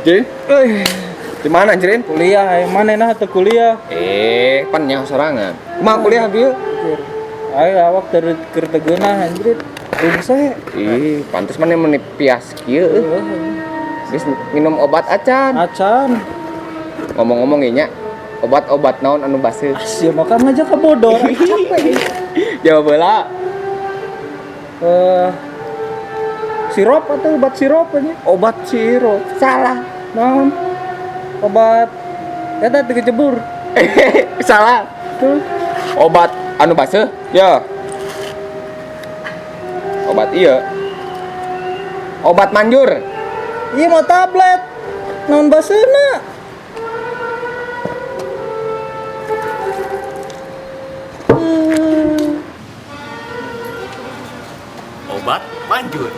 Jirin, di mana Jirin? Kuliah, mana nah tuh kuliah? Pan nyaho sorangan. Kumaha kuliah bieu? Ayo awak keur tegeunah anjir. Rungse. Pantes mana menipias kieu. Geus minum obat acan. Acan. Ngomong-ngomong nya, obat-obat naon anu baseuh? Sia maka ngajak ke bodor. Capek. Jawab heula. Sirop atau obat sirop aja? Obat sirop. Salah. Naon? Obat eta teu kecebur. Salah. Tuh. Obat anu baseuh? Ya. Obat ieu. Obat manjur. Iya mau tablet. Naon baseuna? Obat manjur.